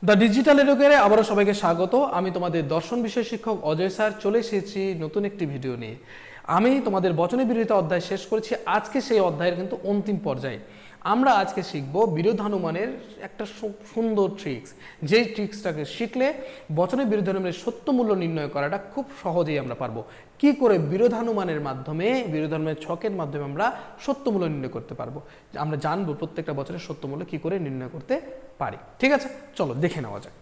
The digital এডুকেয়ারে আবারও সবাইকে স্বাগত। আমি তোমাদের দর্শন বিষয় শিক্ষক অজয় স্যার চলে এসেছি নতুন একটি ভিডিও নিয়ে। আমি তোমাদের বচনের বিরোধিতা অধ্যায় শেষ করেছি। আজকে সেই অধ্যায়ের কিন্তু অন্তিম পর্যায়ে আমরা আজকে শিখব বিরোধানুমানের একটা সুন্দর ট্রিক্স, যেই ট্রিক্সটাকে শিখলে বচনের বিরোধানুমানের সত্য মূল্য নির্ণয় করাটা খুব সহজেই আমরা পারবো। কি করে বিরোধানুমানের মাধ্যমে, বিরোধানুমানের ছকের মাধ্যমে আমরা সত্য মূল্য নির্ণয় করতে পারবো। আমরা জানবো প্রত্যেকটা বচনের সত্য মূল্য কি করে নির্ণয় করতে পারি। ঠিক আছে, চলো দেখে নেওয়া যাক।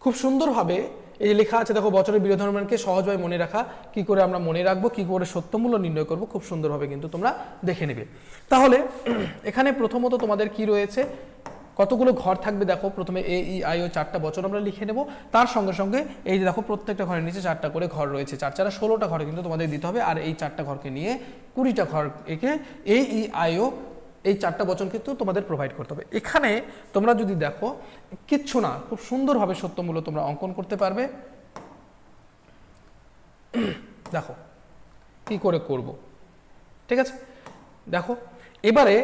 খুব সুন্দরভাবে এই লেখা আছে, দেখো বচনের বিরোধানুমানকে সহজভাবে মনে রাখা, কি করে আমরা মনে রাখবো, কি করে সত্যমূল্য নির্ণয় করব, খুব সুন্দরভাবে কিন্তু তোমরা দেখে নেবে। তাহলে এখানে প্রথমত তোমাদের কি রয়েছে, কতগুলো ঘর থাকবে দেখো। প্রথমে এ ই আই ও চারটা বচন আমরা লিখে নেব। তার সঙ্গে সঙ্গে এই যে দেখো প্রত্যেকটা ঘরের নিচে চারটা করে ঘর রয়েছে, চার চারা 16টা ঘরে কিন্তু তোমাদের দিতে হবে। আর এই চারটা ঘরকে নিয়ে 20টা ঘর একে এ ই আই ও এই চারটা বচন কিন্তু তোমাদের প্রোভাইড করতে হবে। এখানে তোমরা যদি দেখো কিচ্ছু না, খুব সুন্দরভাবে সত্যমূল্য তোমরা অঙ্কন করতে পারবে। দেখো কি করে করব, ঠিক আছে। দেখো এবারে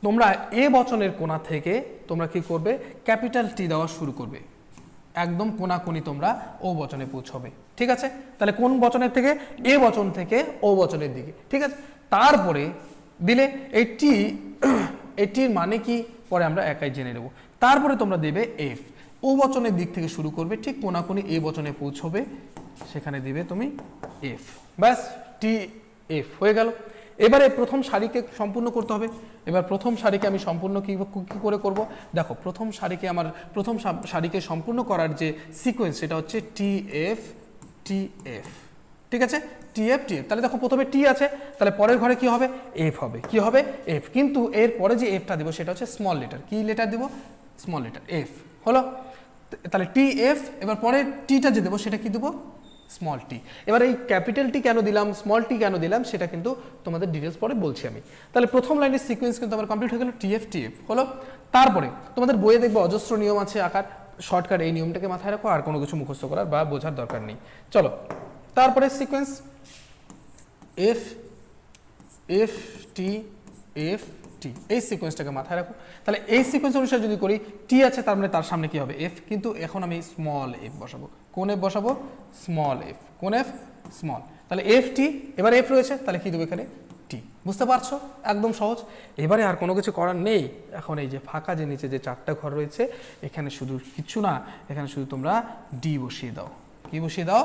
তোমরা এ বচনের কোণা থেকে তোমরা কি করবে, ক্যাপিটাল টি দেওয়া শুরু করবে, একদম কোণাকুনি তোমরা ও বচনে পৌঁছবে। ঠিক আছে, তাহলে কোন বচনের থেকে, এ বচন থেকে ও বচনের দিকে। ঠিক আছে, তারপরে দিলে এই টি, এটির মানে কি পরে আমরা একাই জেনে নেব। তারপরে তোমরা দেবে এফ, ও বচনের দিক থেকে শুরু করবে, ঠিক কোণাকুনি এ বচনে পৌঁছবে, সেখানে দিবে তুমি এফ, ব্যাস টি এফ হয়ে গেল। এবারে প্রথম সারিকে সম্পূর্ণ করতে হবে। এবার প্রথম সারিকে আমি সম্পূর্ণ কি করে করব, দেখো প্রথম সারিকে আমার প্রথম সারিকে সম্পূর্ণ করার যে সিকোয়েন্স সেটা হচ্ছে টি এফ টি এফ। ঠিক আছে, টি এফ টি এফ। তাহলে দেখো প্রথমে টি আছে, তাহলে পরের ঘরে কি হবে, এফ হবে। কি হবে, এফ। কিন্তু এর পরে যে এফটা দেবো সেটা হচ্ছে স্মল লেটার। কি লেটার দেবো, স্মল লেটার, এফ হলো। তাহলে টি এফ, এবার পরে টিটা যে দেবো সেটা কি দেবো, স্মল টি। এবার এই ক্যাপিটাল টি কেন দিলাম, স্মল টি কেন দিলাম, সেটা কিন্তু তোমাদের ডিটেলস পরে বলছি আমি। তাহলে প্রথম লাইনের সিকোয়েন্স কিন্তু আমার কমপ্লিট হয়ে গেল, টি এফ হলো। তারপরে তোমাদের বইয়ে দেখবো অজস্র নিয়ম আছে আঁকার, শর্টকাট এই নিয়মটাকে মাথায় রাখো, আর কোনো কিছু মুখস্থ করার বা বোঝার দরকার নেই। চলো তারপরে sequence F F T F T, এই সিকোয়েন্সটাকে মাথায় রাখো। তাহলে এই সিকোয়েন্স অনুসারে যদি করি, টি আছে তার মানে তার সামনে কি হবে, এফ। কিন্তু এখন আমি স্মল এফ বসাবো। কোন এফ বসাবো, স্মল এফ। কোন এফ, স্মল। তাহলে এফ টি, এবার এফ রয়েছে, তাহলে কি দেবো এখানে, টি। বুঝতে পারছো, একদম সহজ। এবারে আর কোনো কিছু করার নেই। এখন এই যে ফাঁকা যে নিচে যে চারটা ঘর রয়েছে, এখানে শুধু কিচ্ছু না, এখানে শুধু তোমরা ডি বসিয়ে দাও। কি বসিয়ে দাও,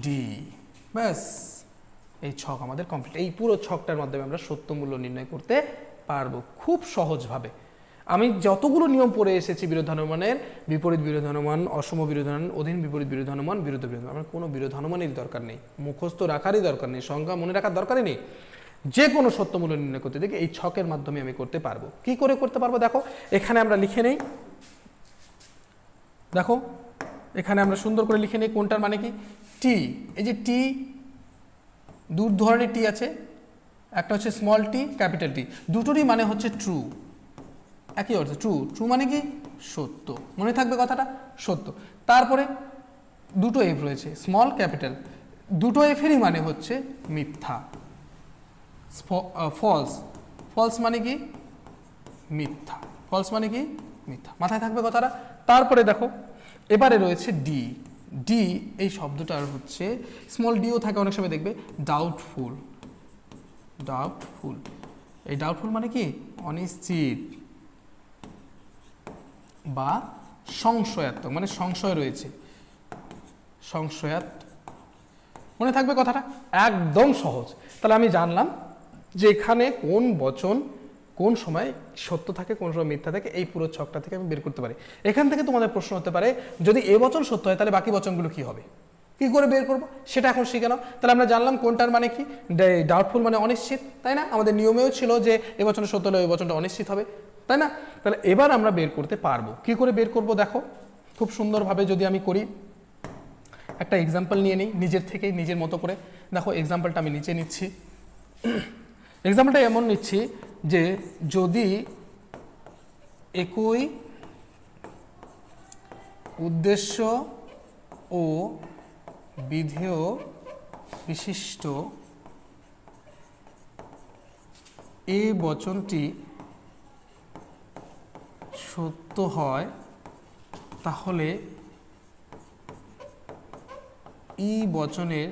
ডি, ব্যাস। এই ছক আমাদের কমপ্লিট। এই পুরো ছকটার মাধ্যমে আমরা সত্য মূল্য নির্ণয় করতে পারবো খুব সহজভাবে। আমি যতগুলো নিয়ম পড়ে এসেছি বিরোধানুমানের, বিপরীত বিরোধানুমান, অসম বিরোধানুমান, অধীন বিপরীত বিরোধানুমান, বিরুদ্ধ বিরোধানুমান, আমার কোনো বিরোধানুমানের দরকার নেই, মুখস্থ রাখারই দরকার নেই, সংখ্যা মনে রাখার দরকারই নেই। যে কোনো সত্য মূল্য নির্ণয় করতে দেখে এই ছকের মাধ্যমে আমি করতে পারবো। কি করে করতে পারবো, দেখো এখানে আমরা লিখে নেই। দেখো এখানে আমরা সুন্দর করে লিখে নেই কোনটার মানে কি, টি। এই যে টি, দু ধরনের টি আছে, একটা হচ্ছে স্মল টি, ক্যাপিটাল টি। দুটোরই মানে হচ্ছে ট্রু, একই অর্থ। ট্রু, ট্রু মানে কি, সত্য। মনে থাকবে কথাটা, সত্য। তারপরে দুটো এফ রয়েছে, স্মল ক্যাপিটাল, দুটো এফেরই মানে হচ্ছে মিথ্যা, ফলস। ফলস মানে কি, মিথ্যা। ফলস মানে কি, মিথ্যা। মাথায় থাকবে কথাটা। তারপরে দেখো এবারে রয়েছে ডি। ডি এই শব্দটার হচ্ছে স্মল ডিও থাকে অনেক সময় দেখবে, ডাউটফুল। ডাউটফুল, এই ডাউটফুল মানে কি, অনিশ্চিত বা সংশয়াত্মক, মানে সংশয় রয়েছে, সংশয়াত্মক। মনে থাকবে কথাটা, একদম সহজ। তাহলে আমি জানলাম যে এখানে কোন বচন কোন সময় সত্য থাকে, কোন সময় মিথ্যা থাকে, এই পুরো ছকটা থেকে আমি বের করতে পারি। এখান থেকে তোমাদের প্রশ্ন হতে পারে, যদি এ বচন সত্য হয় তাহলে বাকি বচনগুলো কি হবে, কি করে বের করবো সেটা এখন শিখে নাও। তাহলে আমরা জানলাম কোনটার মানে কি, ডাউটফুল মানে অনিশ্চিত, তাই না। আমাদের নিয়মেও ছিল যে এ বচন সত্য হলে ওই বচনটা অনিশ্চিত হবে, তাই না। তাহলে এবার আমরা বের করতে পারবো। কি করে বের করব, দেখো খুব সুন্দরভাবে যদি আমি করি, একটা এক্সাম্পল নিয়ে নিই নিজের থেকে, নিজের মতো করে। দেখো এক্সাম্পলটা আমি নিচে নিচ্ছি। এক্সাম্পলটা এমন নিচ্ছি যে যদি একই উদ্দেশ্য ও বিধেয় বিশিষ্ট এ বচনটি সত্য হয় তাহলে ই বচনের,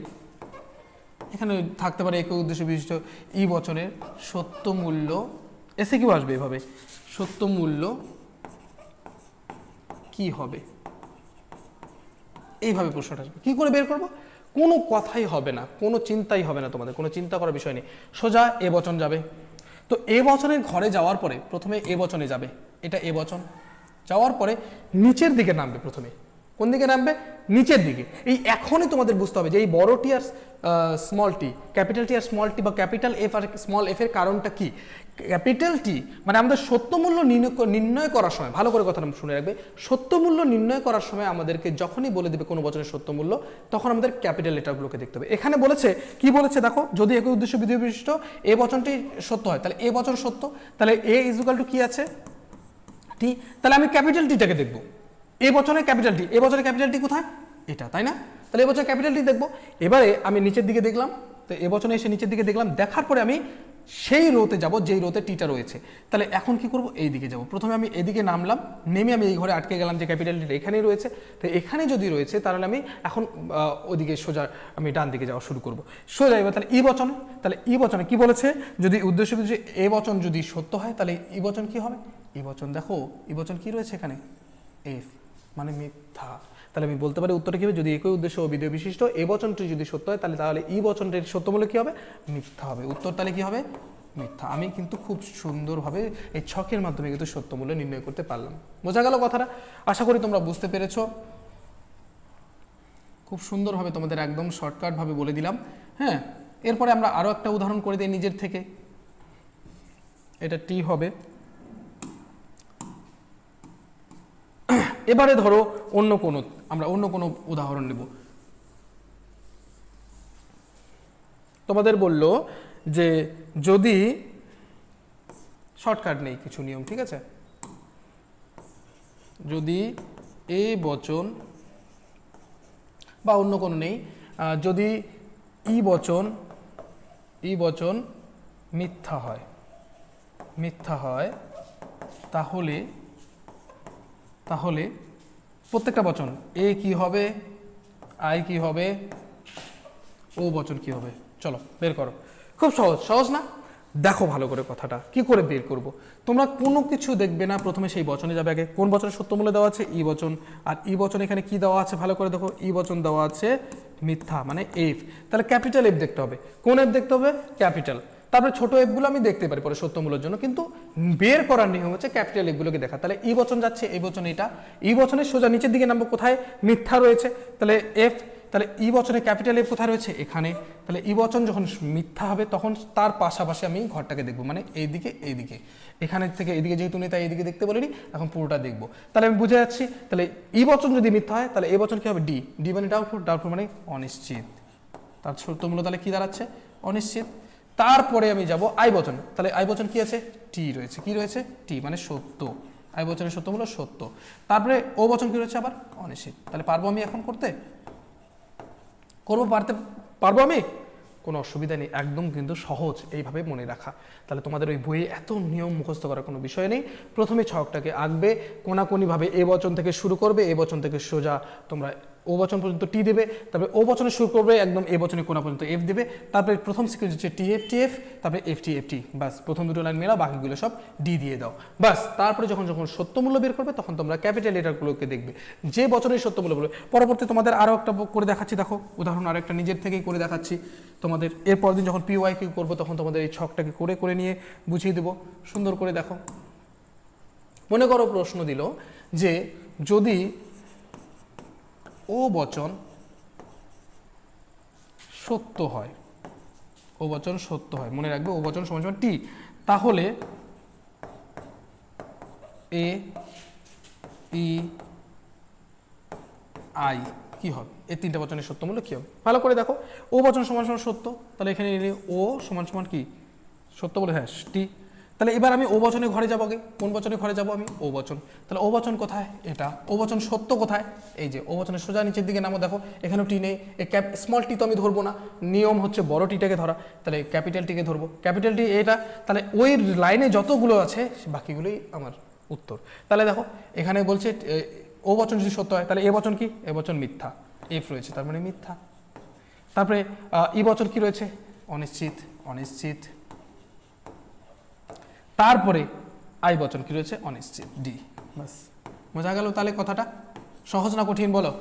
এখানে থাকতে পারে একই উদ্দেশ্য বিশিষ্ট ই বচনের সত্য মূল্য, এসে কিউ আসবে এভাবে, সত্য মূল্য কি হবে, এইভাবে প্রশ্নটা আসবে। কি করে বের করব? কোনো কথাই হবে না, কোনো চিন্তাই হবে না, তোমাদের কোনো চিন্তা করার বিষয় নেই, সোজা এ বচন যাবে। তো এ বচনের ঘরে যাওয়ার পরে প্রথমে এ বচনে যাবে, এটা এ বচন, যাওয়ার পরে নিচের দিকে নামবে, প্রথমে কোন দিকে নামবে? নিচের দিকে। এই এখনই তোমাদের বুঝতে হবে যে এই বড় টি আর স্মল টি, ক্যাপিটাল টি আর স্মল টি বা capital F R small F এর কারণটা কি। ক্যাপিটাল টি মানে আমাদের সত্য মূল্য নির্ণয় করার সময়, ভালো করে কথাটা শুনে রাখবে, সত্য মূল্য নির্ণয় করার সময় আমাদেরকে যখনই বলে দেবে কোনো বচনের সত্য মূল্য, তখন আমাদের ক্যাপিটাল লেটারগুলোকে দেখতে হবে। এখানে বলেছে, কি বলেছে দেখো, যদি একই উদ্দেশ্য বিধেয় বিশিষ্ট এ বচনটি সত্য হয়, তাহলে এ বচন সত্য, তাহলে এ ইজুকাল টু কি আছে? টি। তাহলে আমি ক্যাপিটাল টিটাকে দেখবো, এ বচনের ক্যাপিটাল টি, এ বচনের ক্যাপিটাল টি কোথায়? এটা, তাই না? তাহলে এ বচনের ক্যাপিটাল টি দেখবো। এবারে আমি নিচের দিকে দেখলাম, তো এ বচনে এসে নিচের দিকে দেখলাম, দেখার পরে আমি সেই রোতে যাব যেই রোতে টিটা রয়েছে। তাহলে এখন কি করব? এই দিকে যাব। প্রথমে আমি এদিকে নামলাম, নেমে আমি এই ঘরে আটকে গেলাম যে ক্যাপিটাল টিটা এখানেই রয়েছে। তো এখানে যদি রয়েছে তাহলে আমি এখন ওদিকে সোজা আমি ডান দিকে যাওয়া শুরু করব, সোজা। এবার তাহলে ই বচন, তাহলে ই বচনে কি বলেছে? যদি উদ্দেশ্য বিধেয় এ বচন যদি সত্য হয় তাহলে ই বচন কি হবে? ই বচন দেখো, ই বচন কি রয়েছে এখানে? এফ, মানে মিথ্যা। তাহলে আমি বলতে পারি উত্তরটা কি হবে? যদি একই উদ্দেশ্য ও বিধেয় বিশিষ্ট এ বচনটি যদি সত্য হয় তাহলে ই বচনটির সত্য মূল্য কি হবে? মিথ্যা হবে। উত্তর তাহলে কি হবে? মিথ্যা। আমি কিন্তু খুব সুন্দরভাবে এই ছকের মাধ্যমে কিন্তু সত্য মূল্য নির্ণয় করতে পারলাম। বোঝা গেল কথাটা? আশা করি তোমরা বুঝতে পেরেছো। খুব সুন্দরভাবে তোমাদের একদম শর্টকাট ভাবে বলে দিলাম। হ্যাঁ, এরপরে আমরা আরো একটা উদাহরণ করে দিই নিজের থেকে। এটা টি হবে। এবারে ধরো আমরা অন্য কোনো উদাহরণ নেব। তোমাদের বলল যে যদি শর্টকাট নেই কিছু নিয়ম, ঠিক আছে, যদি এ বচন বা অন্য কোনো নেই, যদি ই বচন মিথ্যা হয় তাহলে প্রত্যেকটা বচন এ কি হবে, আই কি হবে, ও বচন কি হবে? চলো বের করো। খুব সহজ না? দেখো ভালো করে কথাটা কি করে বের করব। তোমরা কোনো কিছু দেখবে না, প্রথমে সেই বচনে যাবে আগে। কোন বচনের সত্য মূল্য দেওয়া আছে? ই বচন। আর ই বচন এখানে কি দেওয়া আছে ভালো করে দেখো, ই বচন দেওয়া আছে মিথ্যা, মানে এফ। তাহলে ক্যাপিটাল এফ দেখতে হবে। কোন এফ দেখতে হবে? ক্যাপিটাল। তারপরে ছোট এফ গুলো আমি দেখতে পারি পরে সত্য মূল্যের জন্য, কিন্তু বের করার নিয়ম হচ্ছে ক্যাপিটাল এফ গুলোকে দেখা। তাহলে ই বচন যাচ্ছে, এই বচন এটা, ই বচনের সোজা নিচের দিকে নামবো, কোথায়? মিথ্যা রয়েছে, তাহলে এফ। তাহলে ই বচনের ক্যাপিটাল এফ কোথায় রয়েছে? এখানে। তাহলে ই বচন যখন মিথ্যা হবে তখন তার পাশাপাশি আমি ঘরটাকে দেখবো, মানে এইদিকে এখানে থেকে এদিকে যেহেতু নেই তাই এদিকে দেখতে বলিনি, এখন পুরোটা দেখবো। তাহলে আমি বুঝে যাচ্ছি, তাহলে ই বচন যদি মিথ্যা হয় তাহলে এ বচন কি হবে? ডি মানে ডাউটফুল মানে অনিশ্চিত। তার সত্য মূল্য তাহলে কি দাঁড়াচ্ছে? অনিশ্চিত। তারপরে আমি যাব আই বচন। তাহলে আই বচন কি আছে? টি রয়েছে। কি রয়েছে? টি মানে সত্য। আই বচনের সত্য মূল্য সত্য। তারপরে ও বচন কি রয়েছে? আবার অনিশ্চিত। তাহলে পারবো আমি এখন করতে? পারবো আমি? কোনো অসুবিধা নেই, একদম কিন্তু সহজ এইভাবে মনে রাখা। তাহলে তোমাদের ওই বইয়ে এত নিয়ম মুখস্থ করার কোনো বিষয় নেই। প্রথমে ছকটাকে আঁকবে, কোনাকুনিভাবে এ বচন থেকে শুরু করবে, এ বচন থেকে সোজা তোমরা ও বচন পর্যন্ত টি দেবে, তারপরে ও বচনে শুরু করবে একদম এ বচনে কোনা পর্যন্ত এফ দেবে, তারপরে প্রথম সিকোয়েন্স হচ্ছে টি এফ, তারপরে এফ টি, বাস প্রথম দুটো লাইন মেলাও, বাকিগুলো সব ডি দিয়ে দাও, বাস। তারপরে যখন সত্য মূল্য বের করবে তখন তোমরা ক্যাপিটাল লেটারগুলোকে দেখবে, যে বচনের সত্য মূল্য বলবে। পরবর্তী তোমাদের আরও একটা করে দেখাচ্ছি, দেখো উদাহরণ আরও একটা নিজের থেকেই করে দেখাচ্ছি তোমাদের। এরপর দিন যখন পিওয়াই কিউ করবো তখন তোমাদের এই ছকটাকে করে নিয়ে বুঝিয়ে দেবো সুন্দর করে। দেখো মনে করো প্রশ্ন দিল যে যদি ও বচন সত্য হয়, ও বচন সত্য হয়, মনে রাখবে ও বচন সমান সমান টি, তাহলে এ ই আই কি হবে? এই তিনটা বচনের সত্য মূল্য কি হবে? ভালো করে দেখো, ও বচন সমান সমান সত্য, তাহলে এখানে ও সমান সমান কি সত্য বলে, হ্যাঁ টি। তাহলে এবার আমি ও বচনের ঘরে যাবো আগে। কোন বচনের ঘরে যাবো আমি? ও বচন। তাহলে ও বচন কোথায়? এটা। ও বচন সত্য কোথায়? এই যে ও বচনের সোজা নিচের দিকে নামো, দেখো এখানেও টি নেই, এই স্মল টি তো আমি ধরবো না, নিয়ম হচ্ছে বড় টিটাকে ধরা, তাহলে ক্যাপিটাল টিকে ধরবো। ক্যাপিটাল টি এটা, তাহলে ওই লাইনে যতগুলো আছে বাকিগুলোই আমার উত্তর। তাহলে দেখো এখানে বলছে ও বচন যদি সত্য হয় তাহলে এ বচন কি, এ বচন মিথ্যা, এফ রয়েছে তার মানে মিথ্যা। তারপরে ই বচন কি রয়েছে, অনিশ্চিত, অনিশ্চিত। তারপরে আই বচন কি রয়েছে, অনিশ্চিত, ডি। বাস বোঝা গেল তাহলে কথাটা? সহজ না কঠিন বলো?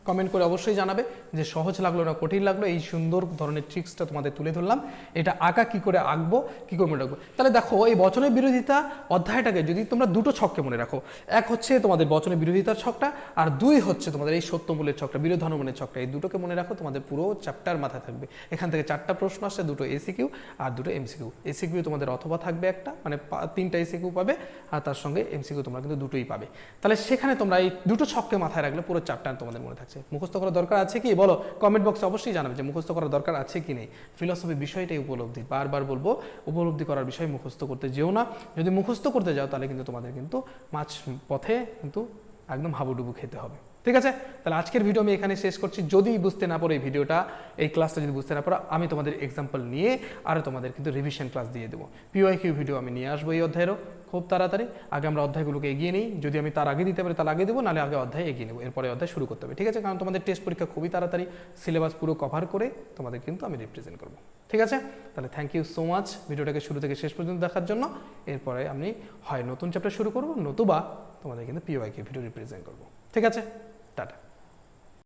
কমেন্ট করে অবশ্যই জানাবে যে সহজ লাগলো না কঠিন লাগলো। এই সুন্দর ধরনের ট্রিক্সটা তোমাদের তুলে ধরলাম, এটা আঁকা কি করে আঁকবো, কি করে মনে রাখবো। তাহলে দেখো এই বচনের বিরোধিতা অধ্যায়টাকে যদি তোমরা দুটো ছককে মনে রাখো, এক হচ্ছে তোমাদের বচনের বিরোধিতার ছকটা, আর দুই হচ্ছে তোমাদের এই সত্যমূলের ছকটা, বিরোধানুমানের ছকটা। এই দুটোকে মনে রাখো, তোমাদের পুরো চ্যাপ্টার মাথায় থাকবে। এখান থেকে 4টা প্রশ্ন আসছে, দুটো এসিকিউ আর দুটো এমসিকিউ। এসিকিউ তোমাদের অথবা থাকবে একটা, মানে 3টা এসিকিউ পাবে, আর তার সঙ্গে এমসিকিউ তোমরা কিন্তু দুটোই পাবে। তাহলে সেখানে তোমরা এই দুটো ছককে মাথায় রাখলে পুরো চ্যাপ্টার তোমাদের মনে থাকছে। মুখস্থ করার দরকার আছে কি বলো? কমেন্ট বক্সে অবশ্যই জানাবে যে মুখস্থ করার দরকার আছে কি নেই। ফিলসফি বিষয়টাই উপলব্ধি, বারবার বলবো উপলব্ধি করার বিষয় মুখস্থ করতে যেও না। যদি মুখস্থ করতে যাও তাহলে কিন্তু তোমাদের কিন্তু মাঝ পথে কিন্তু একদম হাবুডুবু খেতে হবে। ঠিক আছে, তাহলে আজকের ভিডিও আমি এখানে শেষ করছি। যদি বুঝতে না পারো এই ভিডিওটা, এই ক্লাসটা যদি বুঝতে না পারো, আমি তোমাদের এক্সাম্পল নিয়ে আরও তোমাদের কিন্তু রিভিশন ক্লাস দিয়ে দেবো। পিওয়াইকিউ ভিডিও আমি নিয়ে আসবো এই অধ্যায়েরও খুব তাড়াতাড়ি। আগে আমরা অধ্যায়গুলোকে এগিয়ে নিই, যদি আমি তার আগে দিতে পারি তাহলে আগে দেবো, নাহলে আগে অধ্যায় এগিয়ে নেবো, এরপরে অধ্যায় শুরু করতে হবে। ঠিক আছে, কারণ তোমাদের টেস্ট পরীক্ষা খুবই তাড়াতাড়ি, সিলেবাস পুরো কভার করে তোমাদের কিন্তু আমি রিপ্রেজেন্ট করবো। ঠিক আছে, তাহলে থ্যাংক ইউ সো মাচ ভিডিওটাকে শুরু থেকে শেষ পর্যন্ত দেখার জন্য। এরপরে আমি হয় নতুন চ্যাপ্টার শুরু করবো, নতুবা তোমাদের কিন্তু পিওয়াইকিউ ভিডিও রিপ্রেজেন্ট করবো। ঠিক আছে, টাটা।